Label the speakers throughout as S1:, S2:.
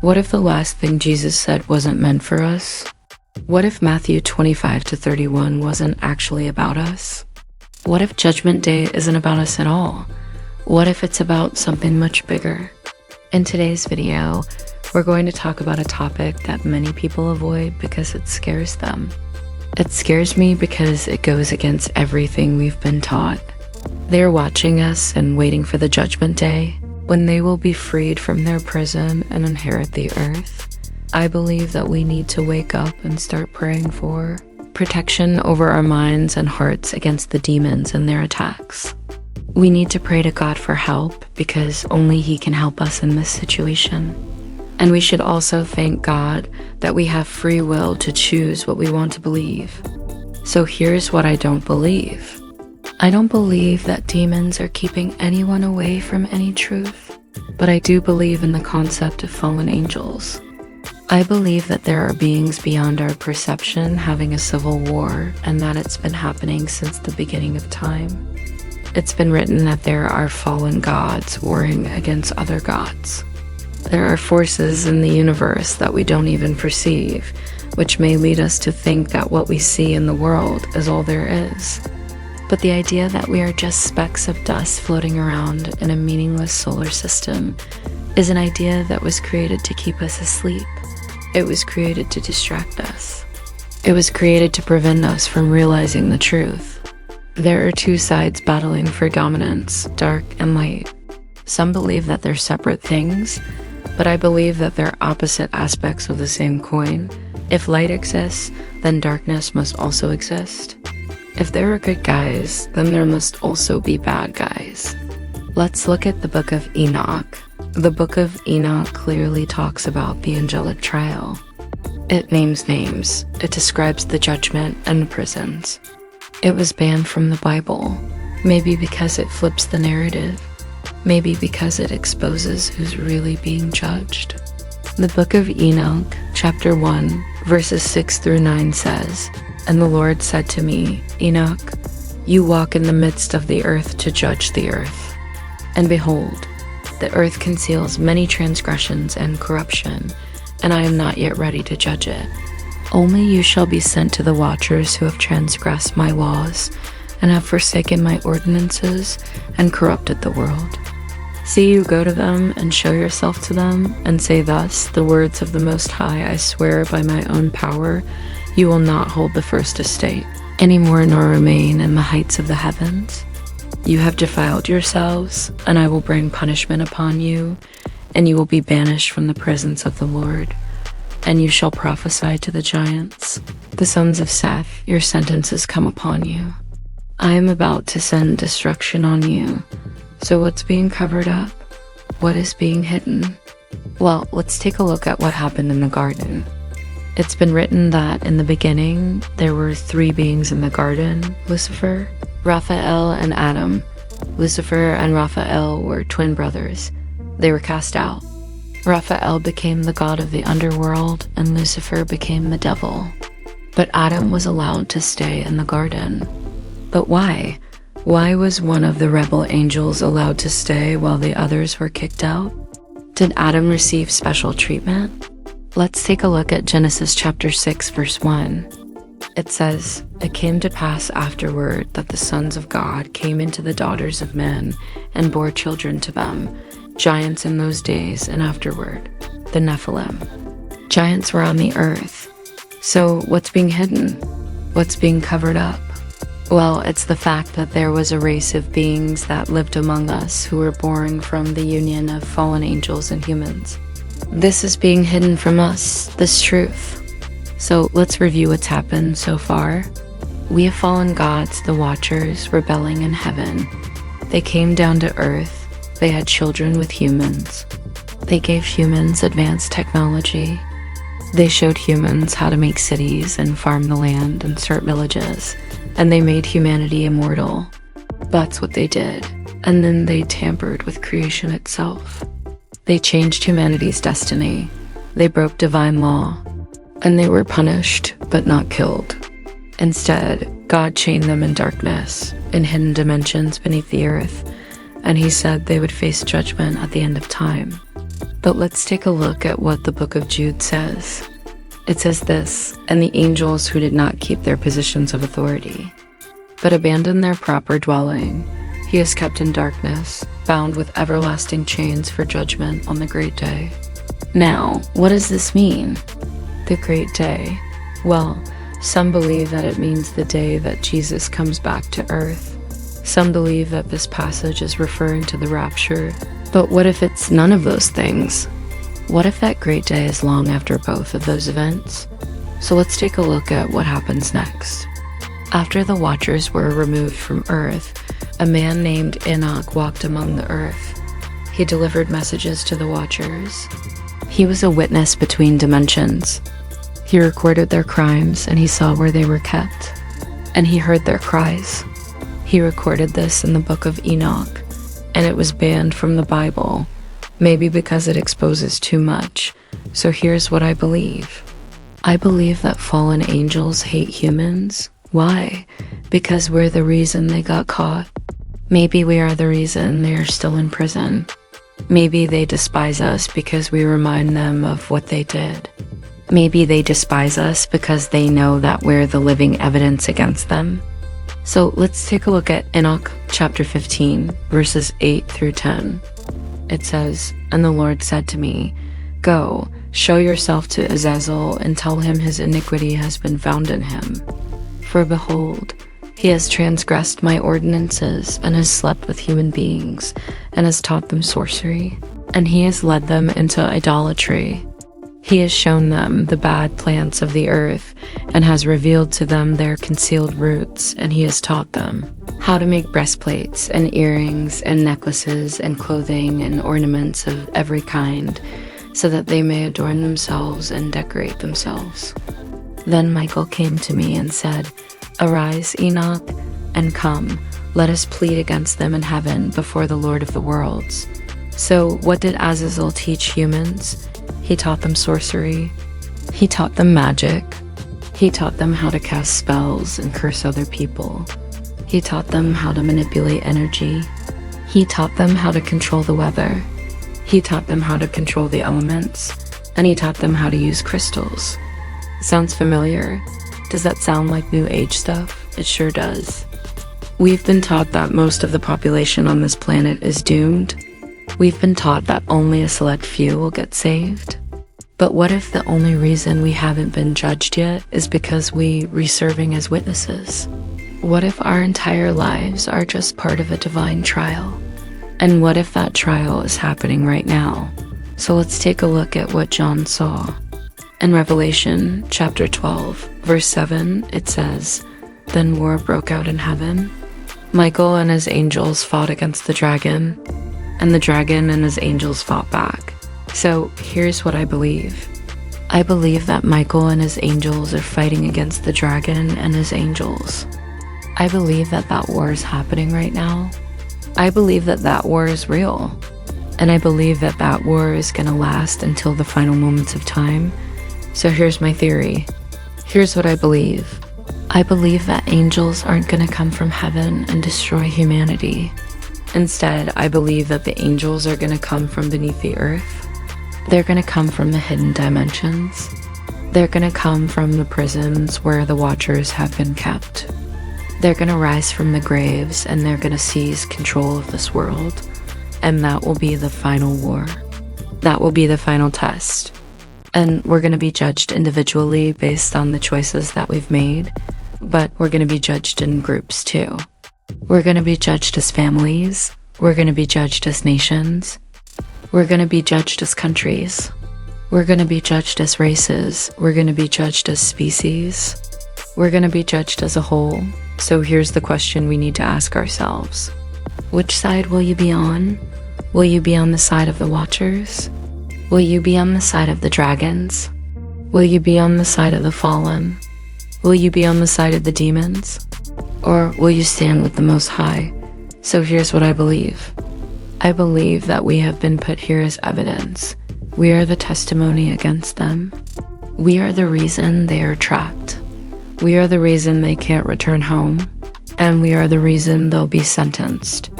S1: What if the last thing Jesus said wasn't meant for us? What if Matthew 25-31 wasn't actually about us? What if Judgment Day isn't about us at all? What if it's about something much bigger? In today's video, we're going to talk about a topic that many people avoid because it scares them. It scares me because it goes against everything we've been taught. They're watching us and waiting for the Judgment Day, when they will be freed from their prison and inherit the earth. I believe that we need to wake up and start praying for protection over our minds and hearts against the demons and their attacks. We need to pray to God for help because only He can help us in this situation. And we should also thank God that we have free will to choose what we want to believe. So here's what I don't believe. I don't believe that demons are keeping anyone away from any truth, but I do believe in the concept of fallen angels. I believe that there are beings beyond our perception having a civil war, and that it's been happening since the beginning of time. It's been written that there are fallen gods warring against other gods. There are forces in the universe that we don't even perceive, which may lead us to think that what we see in the world is all there is. But the idea that we are just specks of dust floating around in a meaningless solar system is an idea that was created to keep us asleep. It was created to distract us. It was created to prevent us from realizing the truth. There are two sides battling for dominance, dark and light. Some believe that they're separate things, but I believe that they're opposite aspects of the same coin. If light exists, then darkness must also exist. If there are good guys, then there must also be bad guys. Let's look at the book of Enoch. The book of Enoch clearly talks about the angelic trial. It names names. It describes the judgment and the prisons. It was banned from the Bible, maybe because it flips the narrative, maybe because it exposes who's really being judged. The book of Enoch, chapter 1, verses 6-9 says, "And the Lord said to me, Enoch, you walk in the midst of the earth to judge the earth. And behold, the earth conceals many transgressions and corruption, and I am not yet ready to judge it. Only you shall be sent to the watchers who have transgressed my laws, and have forsaken my ordinances, and corrupted the world. See, you go to them, and show yourself to them, and say thus, the words of the Most High, I swear by my own power, you will not hold the first estate, any more nor remain in the heights of the heavens. You have defiled yourselves, and I will bring punishment upon you, and you will be banished from the presence of the Lord. And you shall prophesy to the giants, the sons of Seth, your sentences come upon you. I am about to send destruction on you. So what's being covered up? What is being hidden? Well, let's take a look at what happened in the garden. It's been written that in the beginning, there were three beings in the garden: Lucifer, Raphael, and Adam. Lucifer and Raphael were twin brothers. They were cast out. Raphael became the god of the underworld, and Lucifer became the devil. But Adam was allowed to stay in the garden. But why? Why was one of the rebel angels allowed to stay while the others were kicked out? Did Adam receive special treatment? Let's take a look at Genesis chapter 6, verse 1. It says, "It came to pass afterward that the sons of God came into the daughters of men and bore children to them, giants in those days and afterward, the Nephilim." Giants were on the earth. So what's being hidden? What's being covered up? Well, it's the fact that there was a race of beings that lived among us who were born from the union of fallen angels and humans. This is being hidden from us, this truth. So let's review what's happened so far. We have fallen gods, the Watchers, rebelling in heaven. They came down to earth. They had children with humans. They gave humans advanced technology. They showed humans how to make cities and farm the land and start villages. And they made humanity immortal. That's what they did. And then they tampered with creation itself. They changed humanity's destiny. They broke divine law. And they were punished, but not killed. Instead, God chained them in darkness, in hidden dimensions beneath the earth, and He said they would face judgment at the end of time. But let's take a look at what the book of Jude says. It says this, "And the angels who did not keep their positions of authority, but abandoned their proper dwelling, he is kept in darkness, bound with everlasting chains for judgment on the great day." Now, what does this mean? The great day. Well, some believe that it means the day that Jesus comes back to earth. Some believe that this passage is referring to the rapture. But what if it's none of those things? What if that great day is long after both of those events? So let's take a look at what happens next. After the watchers were removed from earth, a man named Enoch walked among the earth. He delivered messages to the watchers. He was a witness between dimensions. He recorded their crimes, and he saw where they were kept. And he heard their cries. He recorded this in the book of Enoch, and it was banned from the Bible, maybe because it exposes too much. So here's what I believe. I believe that fallen angels hate humans. Why? Because we're the reason they got caught. Maybe we are the reason they are still in prison. Maybe they despise us because we remind them of what they did. Maybe they despise us because they know that we're the living evidence against them. So let's take a look at Enoch chapter 15, verses 8 through 10. It says, "And the Lord said to me, Go, show yourself to Azazel, and tell him his iniquity has been found in him. For behold, he has transgressed my ordinances, and has slept with human beings, and has taught them sorcery, and he has led them into idolatry. He has shown them the bad plants of the earth, and has revealed to them their concealed roots, and he has taught them how to make breastplates, and earrings, and necklaces, and clothing, and ornaments of every kind, so that they may adorn themselves and decorate themselves. Then Michael came to me and said, Arise, Enoch, and come, let us plead against them in heaven before the Lord of the worlds." So what did Azazel teach humans? He taught them sorcery. He taught them magic. He taught them how to cast spells and curse other people. He taught them how to manipulate energy. He taught them how to control the weather. He taught them how to control the elements. And he taught them how to use crystals. Sounds familiar? Does that sound like New Age stuff? It sure does. We've been taught that most of the population on this planet is doomed. We've been taught that only a select few will get saved. But what if the only reason we haven't been judged yet is because we're serving as witnesses? What if our entire lives are just part of a divine trial? And what if that trial is happening right now? So let's take a look at what John saw. In Revelation chapter 12, verse 7, it says, "Then war broke out in heaven. Michael and his angels fought against the dragon, and the dragon and his angels fought back." So here's what I believe. I believe that Michael and his angels are fighting against the dragon and his angels. I believe that that war is happening right now. I believe that that war is real. And I believe that that war is going to last until the final moments of time. So here's my theory. Here's what I believe. I believe that angels aren't going to come from heaven and destroy humanity. Instead, I believe that the angels are going to come from beneath the earth. They're going to come from the hidden dimensions. They're going to come from the prisons where the watchers have been kept. They're going to rise from the graves, and they're going to seize control of this world. And that will be the final war. That will be the final test. And we're going to be judged individually based on the choices that we've made, but we're going to be judged in groups too. We're going to be judged as families. We're going to be judged as nations. We're going to be judged as countries. We're going to be judged as races. We're going to be judged as species. We're going to be judged as a whole. So here's the question we need to ask ourselves. Which side will you be on? Will you be on the side of the Watchers? Will you be on the side of the dragons? Will you be on the side of the fallen? Will you be on the side of the demons? Or will you stand with the Most High? So here's what I believe. I believe that we have been put here as evidence. We are the testimony against them. We are the reason they are trapped. We are the reason they can't return home. And we are the reason they'll be sentenced.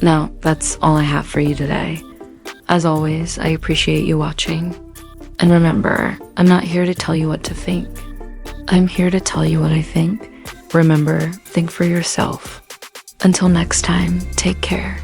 S1: Now, that's all I have for you today. As always, I appreciate you watching. And remember, I'm not here to tell you what to think. I'm here to tell you what I think. Remember, think for yourself. Until next time, take care.